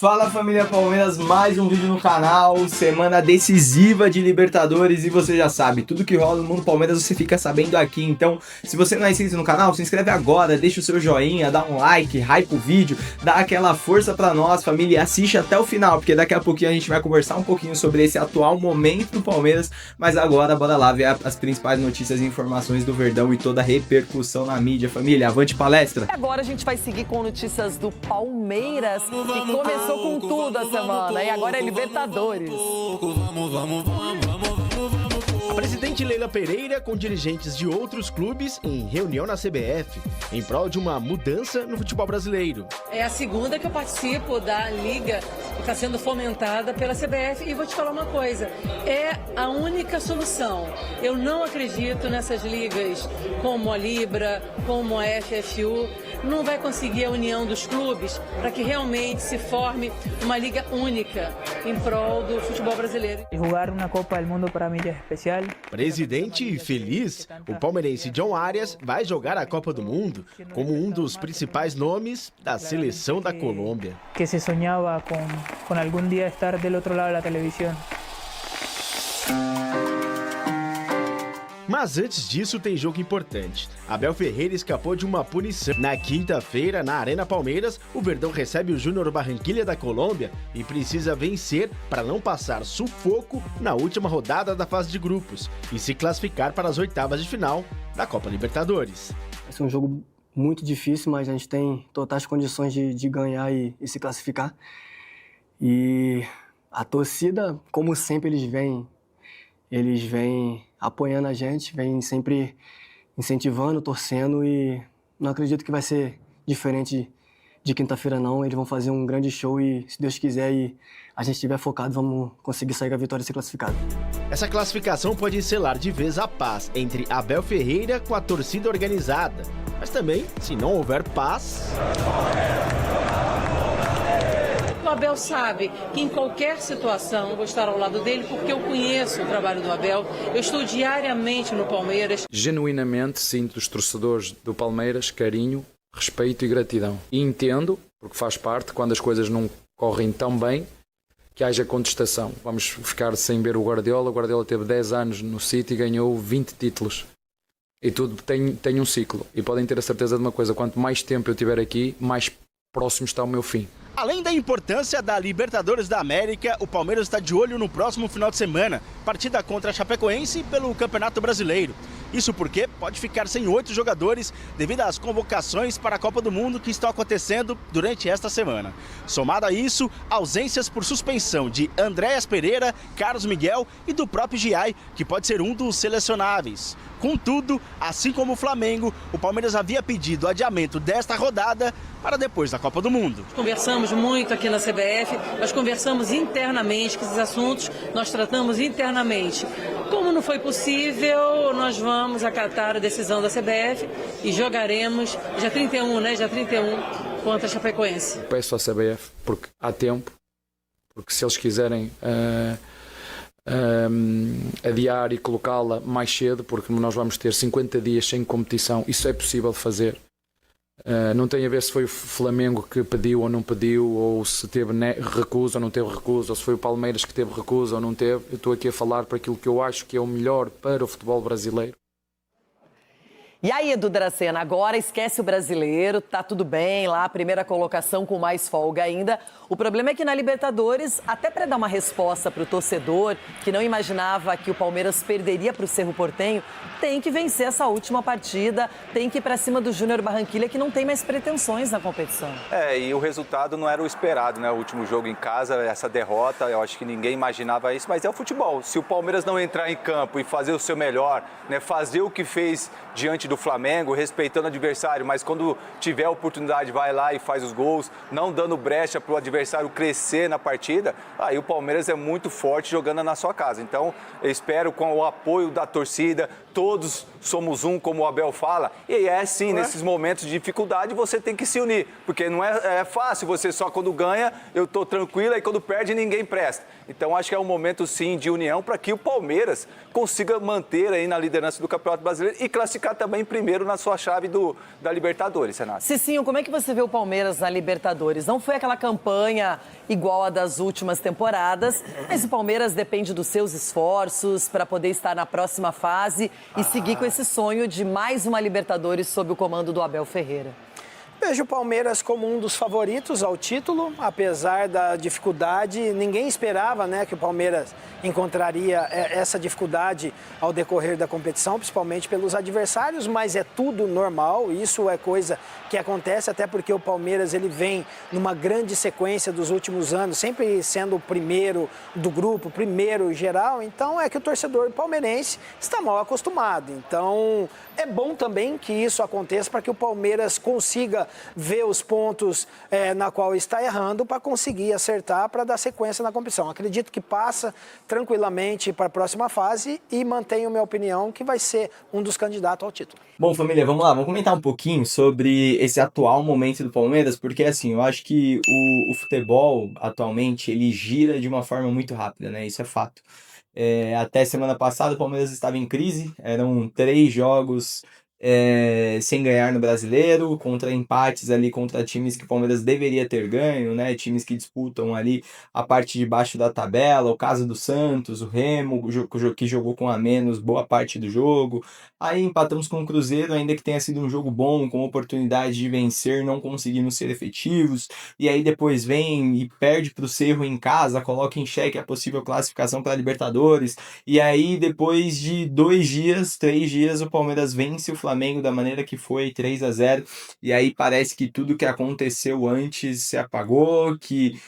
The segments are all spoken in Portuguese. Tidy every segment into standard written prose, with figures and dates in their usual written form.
Fala família Palmeiras, mais um vídeo no canal, semana decisiva de Libertadores e você já sabe, tudo que rola no mundo Palmeiras você fica sabendo aqui, então se você não é inscrito no canal, se inscreve agora, deixa o seu joinha, dá um like, hype o vídeo, dá aquela força pra nós família e assiste até o final, porque daqui a pouquinho a gente vai conversar um pouquinho sobre esse atual momento do Palmeiras, mas agora bora lá ver as principais notícias e informações do Verdão e toda a repercussão na mídia, família, avante palestra! Agora a gente vai seguir com notícias do Palmeiras, que começou com tudo a semana e agora é Libertadores. A presidente Leila Pereira com dirigentes de outros clubes em reunião na CBF, em prol de uma mudança no futebol brasileiro. É a segunda que eu participo da liga que está sendo fomentada pela CBF e vou te falar uma coisa, é a única solução. Eu não acredito nessas ligas como a Libra, como a FFU, não vai conseguir a união dos clubes para que realmente se forme uma liga única em prol do futebol brasileiro. Jogar uma Copa do Mundo para mim é especial. Presidente feliz, o palmeirense John Arias vai jogar a Copa do Mundo como um dos principais nomes da seleção da Colômbia. Que se sonhava com algum dia estar do outro lado da televisão. Mas antes disso tem jogo importante. Abel Ferreira escapou de uma punição. Na quinta-feira, na Arena Palmeiras, o Verdão recebe o Júnior Barranquilla da Colômbia e precisa vencer para não passar sufoco na última rodada da fase de grupos e se classificar para as oitavas de final da Copa Libertadores. Vai ser um jogo muito difícil, mas a gente tem totais condições de ganhar e se classificar. E a torcida, como sempre, eles vêm apoiando a gente, vêm sempre incentivando, torcendo e não acredito que vai ser diferente de quinta-feira não. Eles vão fazer um grande show e, se Deus quiser e a gente estiver focado, vamos conseguir sair com a vitória e ser classificado. Essa classificação pode selar de vez a paz entre Abel Ferreira com a torcida organizada, mas também, se não houver paz... O Abel sabe que em qualquer situação eu vou estar ao lado dele porque eu conheço o trabalho do Abel, eu estou diariamente no Palmeiras. Genuinamente sinto dos torcedores do Palmeiras carinho, respeito e gratidão. E entendo, porque faz parte, quando as coisas não correm tão bem, que haja contestação. Vamos ficar sem ver o Guardiola. O Guardiola teve 10 anos no City e ganhou 20 títulos. E tudo tem um ciclo. E podem ter a certeza de uma coisa, quanto mais tempo eu tiver aqui, mais próximo está o meu fim. Além da importância da Libertadores da América, o Palmeiras está de olho no próximo final de semana, partida contra a Chapecoense pelo Campeonato Brasileiro. Isso porque pode ficar sem 8 jogadores devido às convocações para a Copa do Mundo que estão acontecendo durante esta semana. Somado a isso, ausências por suspensão de Andréas Pereira, Carlos Miguel e do próprio Giai, que pode ser um dos selecionáveis. Contudo, assim como o Flamengo, o Palmeiras havia pedido adiamento desta rodada para depois da Copa do Mundo. Conversamos muito aqui na CBF, nós conversamos internamente, que esses assuntos nós tratamos internamente. Como não foi possível, nós vamos acatar a decisão da CBF e jogaremos dia 31, Dia 31 contra a Chapecoense. Peço à CBF, porque há tempo, porque se eles quiserem adiar e colocá-la mais cedo, porque nós vamos ter 50 dias sem competição, isso é possível de fazer. Não tem a ver se foi o Flamengo que pediu ou não pediu, ou se teve recusa ou não teve recusa, ou se foi o Palmeiras que teve recusa ou não teve. Eu estou aqui a falar para aquilo que eu acho que é o melhor para o futebol brasileiro. E aí, Edu Dracena, agora esquece o brasileiro, tá tudo bem lá, primeira colocação com mais folga ainda. O problema é que na Libertadores, até para dar uma resposta para o torcedor que não imaginava que o Palmeiras perderia para o Cerro Porteño, tem que vencer essa última partida, tem que ir para cima do Júnior Barranquilla, que não tem mais pretensões na competição. E o resultado não era o esperado, né? O último jogo em casa, essa derrota, eu acho que ninguém imaginava isso, mas é o futebol. Se o Palmeiras não entrar em campo e fazer o seu melhor, né, fazer o que fez diante do Flamengo, respeitando o adversário, mas quando tiver a oportunidade vai lá e faz os gols, não dando brecha para o adversário crescer na partida, aí o Palmeiras é muito forte jogando na sua casa. Então, eu espero com o apoio da torcida, todos somos um, como o Abel fala, e é sim, nesses momentos de dificuldade você tem que se unir, porque não é fácil você só quando ganha, eu estou tranquila e quando perde ninguém presta. Então acho que é um momento sim de união para que o Palmeiras consiga manter aí na liderança do Campeonato Brasileiro e classificar também também primeiro na sua chave da Libertadores, Renato. Cicinho, como é que você vê o Palmeiras na Libertadores? Não foi aquela campanha igual a das últimas temporadas, mas o Palmeiras depende dos seus esforços para poder estar na próxima fase e seguir com esse sonho de mais uma Libertadores sob o comando do Abel Ferreira. Vejo o Palmeiras como um dos favoritos ao título, apesar da dificuldade. Ninguém esperava, né, que o Palmeiras encontraria essa dificuldade ao decorrer da competição, principalmente pelos adversários, mas é tudo normal, isso é coisa que acontece, até porque o Palmeiras ele vem numa grande sequência dos últimos anos, sempre sendo o primeiro do grupo, primeiro geral, então é que o torcedor palmeirense está mal acostumado. Então é bom também que isso aconteça para que o Palmeiras consiga ver os pontos na qual está errando para conseguir acertar, para dar sequência na competição. Acredito que passa tranquilamente para a próxima fase e mantenho minha opinião que vai ser um dos candidatos ao título. Bom, família, vamos lá, vamos comentar um pouquinho sobre esse atual momento do Palmeiras, porque assim, eu acho que o futebol atualmente ele gira de uma forma muito rápida, né? Isso é fato. Até semana passada o Palmeiras estava em crise, eram 3 jogos sem ganhar no Brasileiro, contra empates ali contra times que o Palmeiras deveria ter ganho, né? Times que disputam ali a parte de baixo da tabela, o caso do Santos, o Remo, que jogou com a menos boa parte do jogo. Aí empatamos com o Cruzeiro, ainda que tenha sido um jogo bom, com oportunidade de vencer, não conseguimos ser efetivos. E aí depois vem e perde para o Cerro em casa, coloca em xeque a possível classificação para a Libertadores. E aí depois de 2 dias, 3 dias, o Palmeiras vence o Flamengo da maneira que foi, 3-0, e aí parece que tudo que aconteceu antes se apagou, que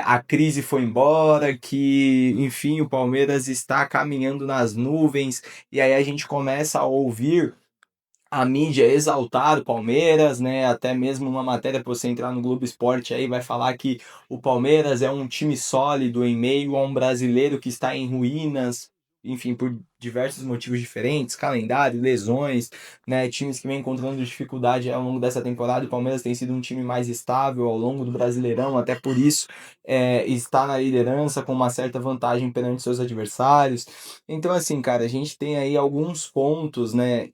a crise foi embora, que, enfim, o Palmeiras está caminhando nas nuvens, e aí a gente começa a ouvir a mídia exaltar o Palmeiras, né? Até mesmo uma matéria para você entrar no Globo Esporte aí vai falar que o Palmeiras é um time sólido em meio a um brasileiro que está em ruínas, enfim, por diversos motivos diferentes, calendário, lesões, né, times que vêm encontrando dificuldade ao longo dessa temporada. O Palmeiras tem sido um time mais estável ao longo do Brasileirão, até por isso está na liderança com uma certa vantagem perante seus adversários. Então, assim, cara, a gente tem aí alguns pontos, né,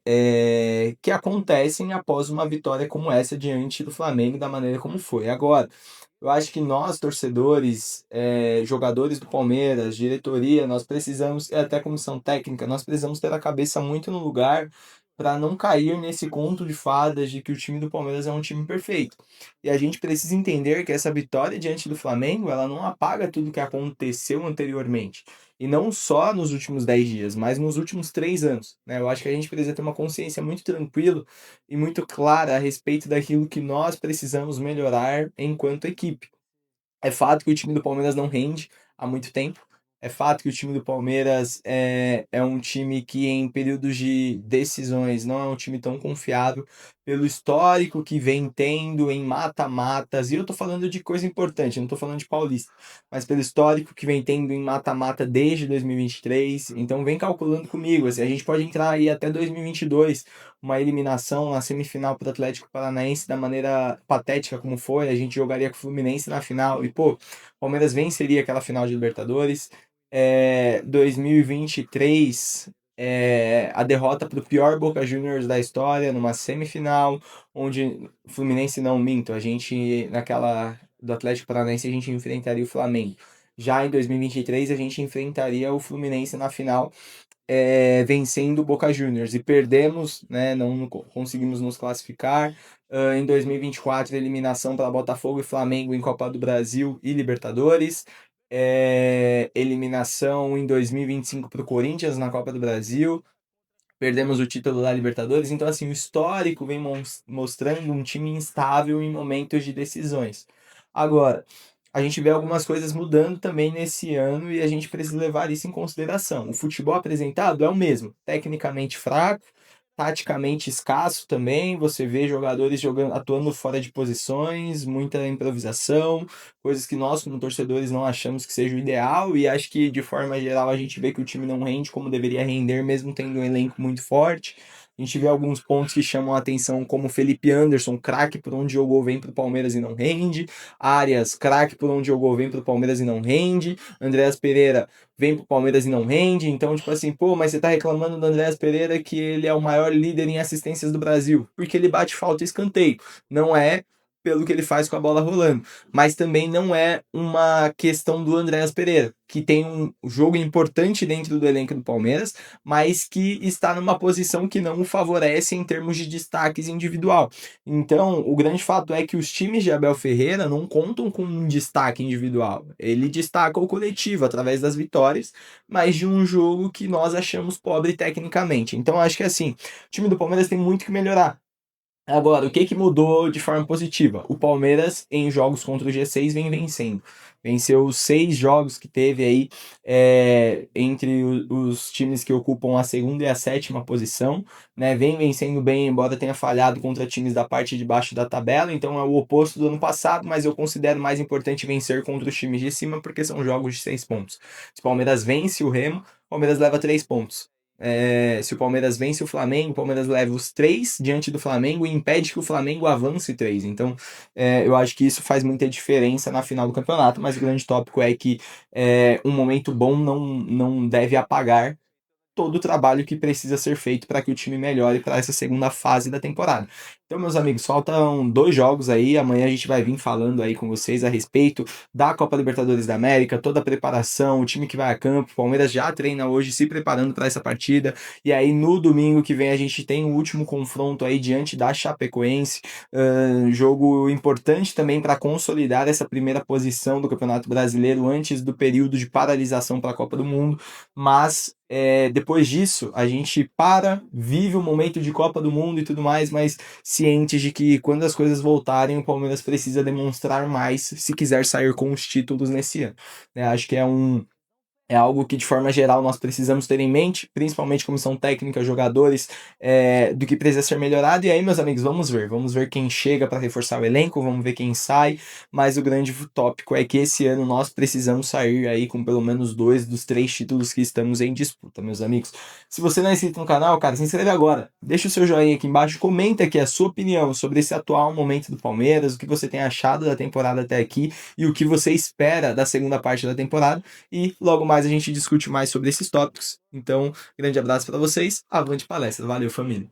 que acontecem após uma vitória como essa diante do Flamengo, da maneira como foi. Agora, eu acho que nós, torcedores, jogadores do Palmeiras, diretoria, nós precisamos, e até comissão técnica, nós precisamos ter a cabeça muito no lugar para não cair nesse conto de fadas de que o time do Palmeiras é um time perfeito. E a gente precisa entender que essa vitória diante do Flamengo, ela não apaga tudo que aconteceu anteriormente. E não só nos últimos 10 dias, mas nos últimos 3 anos, né? Eu acho que a gente precisa ter uma consciência muito tranquila e muito clara a respeito daquilo que nós precisamos melhorar enquanto equipe. É fato que o time do Palmeiras não rende há muito tempo. É fato que o time do Palmeiras é um time que em períodos de decisões não é um time tão confiável pelo histórico que vem tendo em mata-matas. E eu tô falando de coisa importante, não tô falando de Paulista, mas pelo histórico que vem tendo em mata-mata desde 2023. Então vem calculando comigo, assim, a gente pode entrar aí até 2022, uma eliminação na semifinal para o Atlético Paranaense da maneira patética como foi, a gente jogaria com o Fluminense na final e, pô, o Palmeiras venceria aquela final de Libertadores. 2023, a derrota para o pior Boca Juniors da história, numa semifinal, onde o Fluminense não minto, a gente, naquela do Atlético Paranaense, a gente enfrentaria o Flamengo. Já em 2023, a gente enfrentaria o Fluminense na final, vencendo o Boca Juniors, e perdemos, né, não conseguimos nos classificar. Em 2024, eliminação para Botafogo e Flamengo em Copa do Brasil e Libertadores. Eliminação em 2025 para o Corinthians na Copa do Brasil. Perdemos o título da Libertadores. Então, assim, o histórico vem mostrando um time instável em momentos de decisões. Agora, a gente vê algumas coisas mudando também nesse ano e a gente precisa levar isso em consideração. O futebol apresentado é o mesmo, tecnicamente fraco, taticamente escasso também. Você vê jogadores atuando fora de posições, muita improvisação, coisas que nós como torcedores não achamos que seja o ideal, e acho que de forma geral a gente vê que o time não rende como deveria render, mesmo tendo um elenco muito forte. A gente vê alguns pontos que chamam a atenção, como Felipe Anderson, craque por onde jogou, vem pro Palmeiras e não rende. Arias, craque por onde jogou, vem pro Palmeiras e não rende. Andreas Pereira vem pro Palmeiras e não rende. Então, tipo assim, pô, mas você tá reclamando do Andreas Pereira que ele é o maior líder em assistências do Brasil, porque ele bate falta e escanteio. Não é pelo que ele faz com a bola rolando, mas também não é uma questão do Andreas Pereira, que tem um jogo importante dentro do elenco do Palmeiras, mas que está numa posição que não o favorece em termos de destaques individual. Então, o grande fato é que os times de Abel Ferreira não contam com um destaque individual. Ele destaca o coletivo através das vitórias, mas de um jogo que nós achamos pobre tecnicamente. Então, acho que assim, o time do Palmeiras tem muito que melhorar. Agora, o que mudou de forma positiva? O Palmeiras, em jogos contra o G6, vem vencendo. Venceu os 6 jogos que teve aí entre os times que ocupam a segunda e a sétima posição, né? Vem vencendo bem, embora tenha falhado contra times da parte de baixo da tabela, então é o oposto do ano passado, mas eu considero mais importante vencer contra os times de cima, porque são jogos de 6 pontos. Se o Palmeiras vence o Remo, o Palmeiras leva 3 pontos. Se o Palmeiras vence o Flamengo, o Palmeiras leva os 3 diante do Flamengo e impede que o Flamengo avance 3. Então, eu acho que isso faz muita diferença na final do campeonato, mas o grande tópico é que um momento bom não deve apagar todo o trabalho que precisa ser feito para que o time melhore para essa segunda fase da temporada. Então, meus amigos, faltam 2 jogos aí, amanhã a gente vai vir falando aí com vocês a respeito da Copa Libertadores da América, toda a preparação, o time que vai a campo, o Palmeiras já treina hoje se preparando para essa partida, e aí no domingo que vem a gente tem o último confronto aí diante da Chapecoense, jogo importante também para consolidar essa primeira posição do Campeonato Brasileiro antes do período de paralisação para a Copa do Mundo, mas depois disso, a gente vive o momento de Copa do Mundo e tudo mais, mas cientes de que quando as coisas voltarem, o Palmeiras precisa demonstrar mais se quiser sair com os títulos nesse ano. Acho que é algo que, de forma geral, nós precisamos ter em mente, principalmente comissão técnica, jogadores, do que precisa ser melhorado. E aí, meus amigos, vamos ver quem chega para reforçar o elenco, vamos ver quem sai, mas o grande tópico é que esse ano nós precisamos sair aí com pelo menos 2 dos 3 títulos que estamos em disputa, meus amigos. Se você não é inscrito no canal, cara, se inscreve agora, deixa o seu joinha aqui embaixo, comenta aqui a sua opinião sobre esse atual momento do Palmeiras, o que você tem achado da temporada até aqui e o que você espera da segunda parte da temporada, e logo mais a gente discute mais sobre esses tópicos. Então, grande abraço para vocês, avante palestra, valeu família!